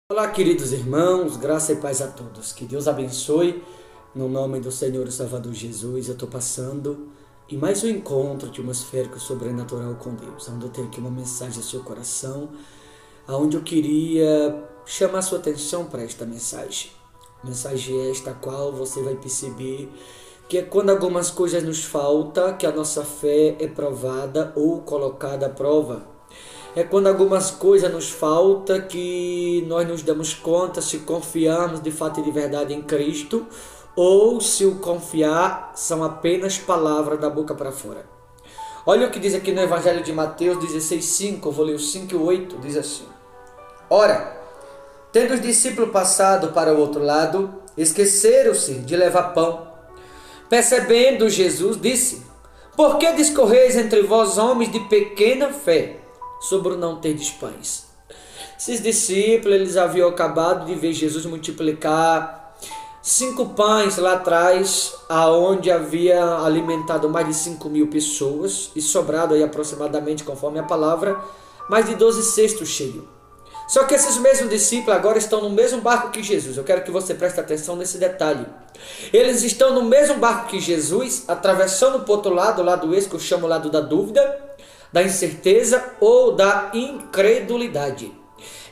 Olá, queridos irmãos, graça e paz a todos. Que Deus abençoe. No nome do Senhor e Salvador Jesus, eu estou passando em mais um encontro atmosférico sobrenatural com Deus, onde eu tenho aqui uma mensagem ao seu coração, onde eu queria chamar sua atenção para esta mensagem. Mensagem esta a qual você vai perceber que é quando algumas coisas nos faltam, que a nossa fé é provada ou colocada à prova. É quando algumas coisas nos faltam que nós nos damos conta se confiamos de fato e de verdade em Cristo ou se o confiar são apenas palavras da boca para fora. Olha o que diz aqui no Evangelho de Mateus 16:5, eu vou ler o 5 e o 8, diz assim: Ora, tendo os discípulos passado para o outro lado, esqueceram-se de levar pão. Percebendo Jesus, disse: Por que discorreis entre vós, homens de pequena fé, sobre o não terdes pães? Esses discípulos, eles haviam acabado de ver Jesus multiplicar 5 pães lá atrás, aonde havia alimentado mais de 5.000 pessoas, e sobrado aí aproximadamente, conforme a palavra, mais de 12 cestos cheios. Só que esses mesmos discípulos agora estão no mesmo barco que Jesus. Eu quero que você preste atenção nesse detalhe. Eles estão no mesmo barco que Jesus, atravessando para o outro lado, o lado esse que eu chamo o lado da dúvida, da incerteza ou da incredulidade.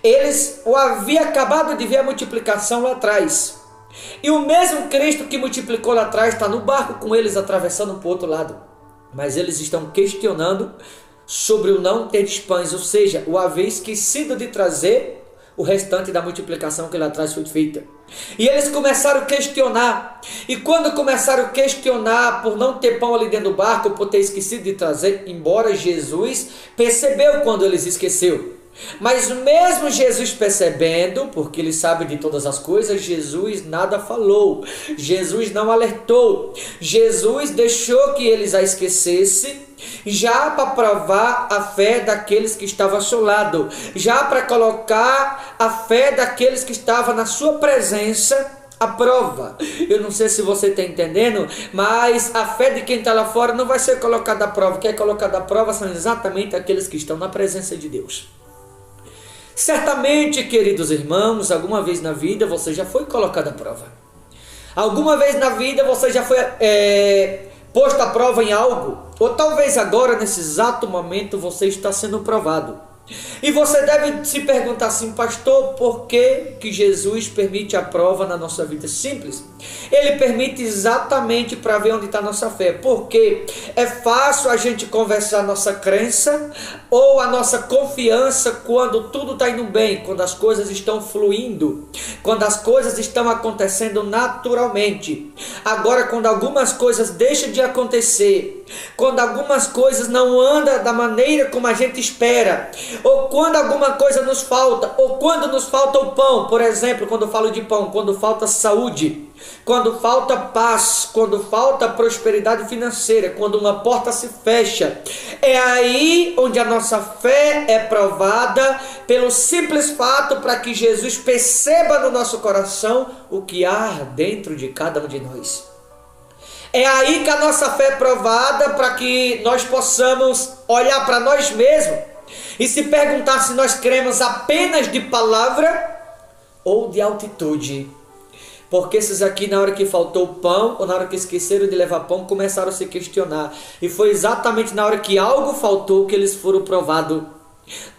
Eles o haviam acabado de ver a multiplicação lá atrás. E o mesmo Cristo que multiplicou lá atrás está no barco com eles atravessando para o outro lado. Mas eles estão questionando sobre o não ter pães, ou seja, o haver esquecido de trazer o restante da multiplicação que lá atrás foi feita. E eles começaram a questionar. E quando começaram a questionar por não ter pão ali dentro do barco, por ter esquecido de trazer, embora Jesus percebeu quando eles esqueceu. Mas mesmo Jesus percebendo, porque ele sabe de todas as coisas, Jesus nada falou. Jesus não alertou. Jesus deixou que eles a esquecessem, já para provar a fé daqueles que estavam ao seu lado, já para colocar a fé daqueles que estavam na sua presença à prova. Eu não sei se você está entendendo, mas a fé de quem está lá fora não vai ser colocada à prova. Quem é colocado à prova são exatamente aqueles que estão na presença de Deus. Certamente, queridos irmãos, alguma vez na vida você já foi colocado à prova. Alguma vez na vida você já foi posto à prova em algo. Ou talvez agora, nesse exato momento, você está sendo provado. E você deve se perguntar assim: pastor, por que Jesus permite a prova na nossa vida? Simples. Ele permite exatamente para ver onde está a nossa fé. Porque é fácil a gente conversar a nossa crença ou a nossa confiança quando tudo está indo bem, quando as coisas estão fluindo, quando as coisas estão acontecendo naturalmente. Agora, quando algumas coisas deixam de acontecer, quando algumas coisas não andam da maneira como a gente espera, ou quando alguma coisa nos falta, ou quando nos falta o pão, por exemplo, quando eu falo de pão, quando falta saúde, quando falta paz, quando falta prosperidade financeira, quando uma porta se fecha, é aí onde a nossa fé é provada pelo simples fato para que Jesus perceba no nosso coração o que há dentro de cada um de nós. É aí que a nossa fé é provada para que nós possamos olhar para nós mesmos e se perguntar se nós cremos apenas de palavra ou de altitude. Porque esses aqui, na hora que faltou o pão, ou na hora que esqueceram de levar pão, começaram a se questionar. E foi exatamente na hora que algo faltou que eles foram provados.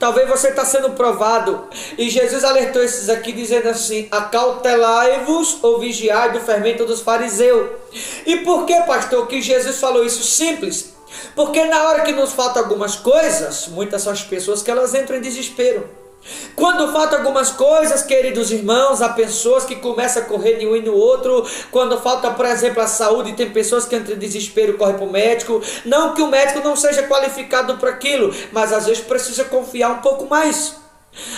Talvez você está sendo provado. E Jesus alertou esses aqui dizendo assim: acautelai-vos ou vigiai do fermento dos fariseus. E por que, pastor, que Jesus falou isso? Simples. Porque na hora que nos faltam algumas coisas, muitas são as pessoas que elas entram em desespero. Quando faltam algumas coisas, queridos irmãos, há pessoas que começam a correr de um e no outro. Quando falta, por exemplo, a saúde, tem pessoas que entram em desespero e correm para o médico. Não que o médico não seja qualificado para aquilo, mas às vezes precisa confiar um pouco mais.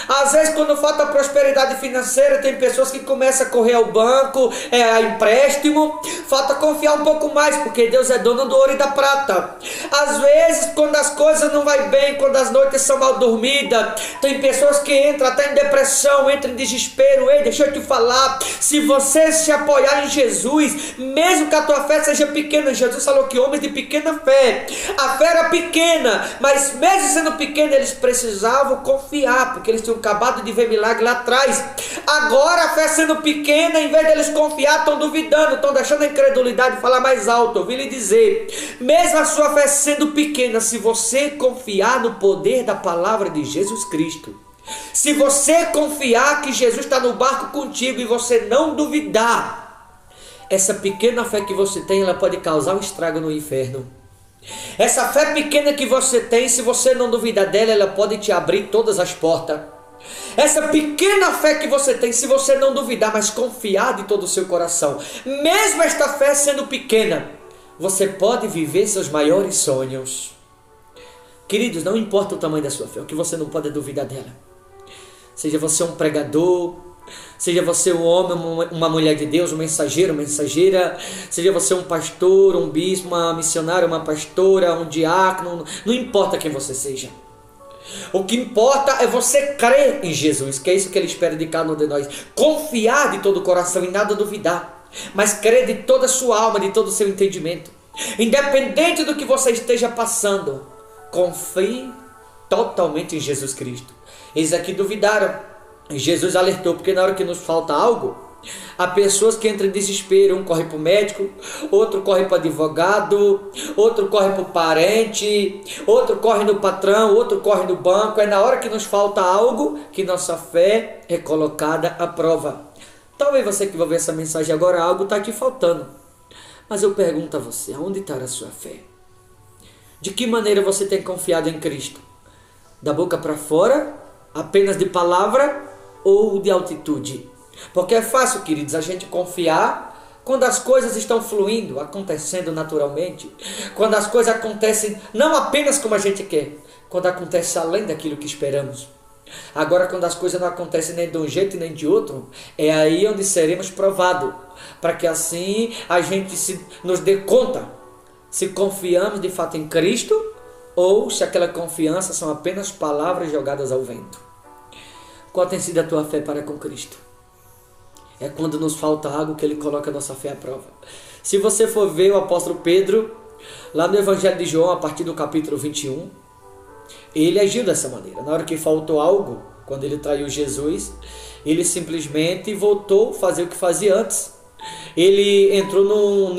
Às vezes, quando falta prosperidade financeira, tem pessoas que começam a correr ao banco, a empréstimo. Falta confiar um pouco mais, porque Deus é dono do ouro e da prata. Às vezes, quando as coisas não vai bem, quando as noites são mal dormidas, tem pessoas que entram até em depressão, entram em desespero. Ei, deixa eu te falar, se você se apoiar em Jesus, mesmo que a tua fé seja pequena, Jesus falou que homens de pequena fé, a fé era pequena, mas mesmo sendo pequena, eles precisavam confiar, porque porque eles tinham acabado de ver milagre lá atrás. Agora a fé sendo pequena, em vez deles confiar, estão duvidando, estão deixando a incredulidade falar mais alto. Eu vim lhe dizer, mesmo a sua fé sendo pequena, se você confiar no poder da palavra de Jesus Cristo, se você confiar que Jesus está no barco contigo e você não duvidar, essa pequena fé que você tem, ela pode causar um estrago no inferno. Essa fé pequena que você tem, se você não duvidar dela, ela pode te abrir todas as portas. Essa pequena fé que você tem, se você não duvidar, mas confiar de todo o seu coração, mesmo esta fé sendo pequena, você pode viver seus maiores sonhos. Queridos, não importa o tamanho da sua fé, o que você não pode é duvidar dela. Seja você um pregador, seja você um homem, uma mulher de Deus, um mensageiro, uma mensageira, seja você um pastor, um bispo, uma missionária, uma pastora, um diácono, não importa quem você seja. O que importa é você crer em Jesus, que é isso que Ele espera de cada um de nós. Confiar de todo o coração e nada duvidar, mas crer de toda a sua alma, de todo o seu entendimento. Independente do que você esteja passando, confie totalmente em Jesus Cristo. Eles aqui duvidaram. Jesus alertou, porque na hora que nos falta algo, há pessoas que entram em desespero. Um corre para o médico, outro corre para o advogado, outro corre para o parente, outro corre no patrão, outro corre no banco. É na hora que nos falta algo que nossa fé é colocada à prova. Talvez você que vai ver essa mensagem agora, algo está aqui faltando. Mas eu pergunto a você, aonde está a sua fé? De que maneira você tem confiado em Cristo? Da boca para fora, apenas de palavra ou de altitude? Porque é fácil, queridos, a gente confiar quando as coisas estão fluindo, acontecendo naturalmente, quando as coisas acontecem não apenas como a gente quer, quando acontece além daquilo que esperamos. Agora, quando as coisas não acontecem nem de um jeito nem de outro, é aí onde seremos provados, para que assim a gente nos dê conta se confiamos de fato em Cristo ou se aquela confiança são apenas palavras jogadas ao vento. Qual tem sido a tua fé para com Cristo? É quando nos falta algo que Ele coloca a nossa fé à prova. Se você for ver o apóstolo Pedro, lá no Evangelho de João, a partir do capítulo 21, ele agiu dessa maneira. Na hora que faltou algo, quando ele traiu Jesus, ele simplesmente voltou a fazer o que fazia antes. Ele entrou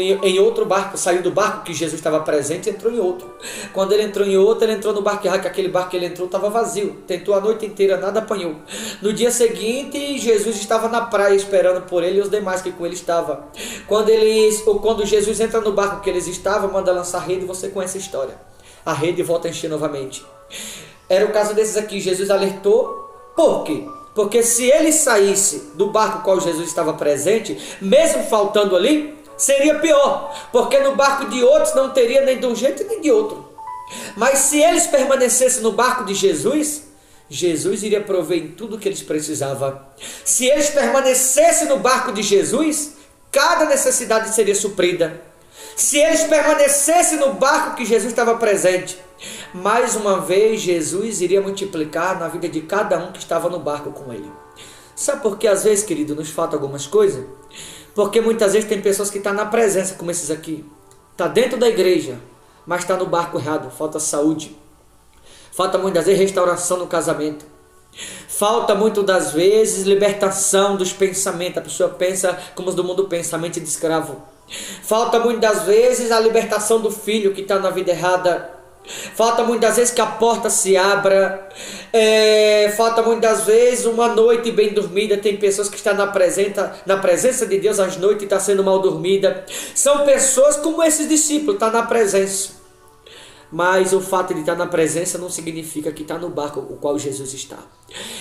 em outro barco, saiu do barco que Jesus estava presente e entrou em outro. Quando ele entrou em outro, ele entrou no barco errado, que aquele barco que ele entrou estava vazio. Tentou a noite inteira, nada apanhou. No dia seguinte, Jesus estava na praia esperando por ele e os demais que com ele estavam. Quando Jesus entra no barco que eles estavam, manda lançar a rede, você conhece a história. A rede volta a encher novamente. Era o caso desses aqui, Jesus alertou. Por quê? Porque se ele saísse do barco qual Jesus estava presente, mesmo faltando ali, seria pior. Porque no barco de outros não teria nem de um jeito nem de outro. Mas se eles permanecessem no barco de Jesus, Jesus iria prover em tudo o que eles precisavam. Se eles permanecessem no barco de Jesus, cada necessidade seria suprida. Se eles permanecessem no barco que Jesus estava presente, mais uma vez Jesus iria multiplicar na vida de cada um que estava no barco com ele. Sabe por que às vezes, querido, nos falta algumas coisas? Porque muitas vezes tem pessoas que estão na presença, como esses aqui. Está dentro da igreja, mas está no barco errado. Falta saúde. Falta muitas vezes restauração no casamento. Falta muitas das vezes libertação dos pensamentos. A pessoa pensa como os do mundo pensa, a mente de escravo. Falta muitas das vezes a libertação do filho que está na vida errada. Falta muitas vezes que a porta se abra. Falta muitas vezes uma noite bem dormida. Tem pessoas que estão na presença de Deus às noites e está sendo mal dormida. São pessoas como esses discípulos, estão na presença. Mas o fato de estar na presença não significa que está no barco o qual Jesus está.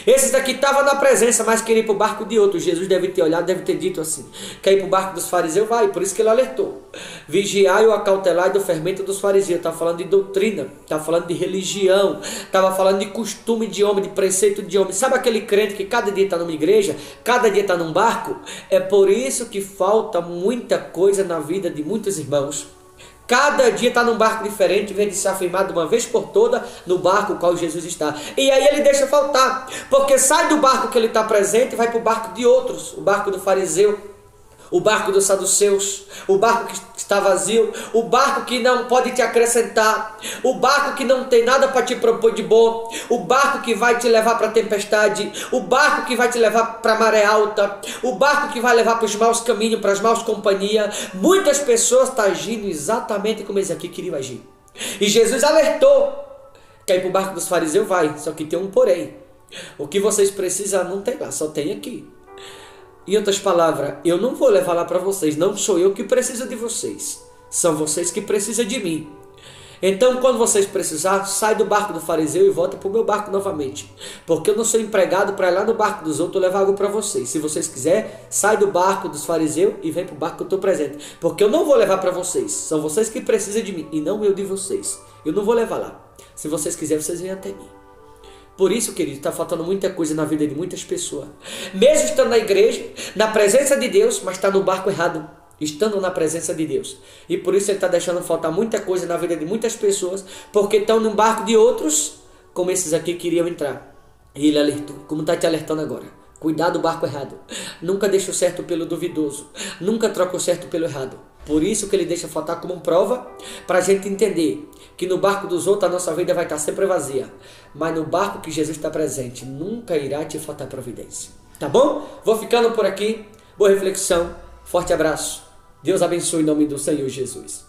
Esses daqui estavam na presença, mas queriam ir para o barco de outro. Jesus deve ter olhado, deve ter dito assim: quer ir para o barco dos fariseus? Vai, por isso que ele alertou. Vigiai ou acautelai do fermento dos fariseus. Estava falando de doutrina, estava falando de religião, estava falando de costume de homem, de preceito de homem. Sabe aquele crente que cada dia está numa igreja, cada dia está num barco? É por isso que falta muita coisa na vida de muitos irmãos. Cada dia está num barco diferente, em vez de se afirmar de uma vez por toda no barco no qual Jesus está. E aí ele deixa faltar, porque sai do barco que ele está presente e vai para o barco de outros, o barco do fariseu, o barco dos saduceus, o barco que está vazio, o barco que não pode te acrescentar, o barco que não tem nada para te propor de bom, o barco que vai te levar para a tempestade, o barco que vai te levar para a maré alta, o barco que vai levar para os maus caminhos, para as maus companhias. Muitas pessoas estão agindo exatamente como eles aqui queriam agir. E Jesus alertou: quer ir para o barco dos fariseus? Vai, só que tem um porém. O que vocês precisam não tem lá, só tem aqui. Em outras palavras, eu não vou levar lá para vocês, não sou eu que preciso de vocês, são vocês que precisam de mim. Então, quando vocês precisarem, sai do barco do fariseu e volta para o meu barco novamente, porque eu não sou empregado para ir lá no barco dos outros levar algo para vocês. Se vocês quiserem, sai do barco dos fariseus e vem para o barco que eu estou presente, porque eu não vou levar para vocês, são vocês que precisam de mim e não eu de vocês. Eu não vou levar lá. Se vocês quiserem, vocês vêm até mim. Por isso, querido, está faltando muita coisa na vida de muitas pessoas. Mesmo estando na igreja, na presença de Deus, mas está no barco errado. Estando na presença de Deus. E por isso ele está deixando faltar muita coisa na vida de muitas pessoas, porque estão no barco de outros, como esses aqui queriam entrar. E ele alertou, como está te alertando agora. Cuidado do barco errado. Nunca deixa o certo pelo duvidoso. Nunca troca o certo pelo errado. Por isso que ele deixa faltar como prova, para a gente entender que no barco dos outros a nossa vida vai estar sempre vazia. Mas no barco que Jesus está presente, nunca irá te faltar providência. Tá bom? Vou ficando por aqui. Boa reflexão. Forte abraço. Deus abençoe em nome do Senhor Jesus.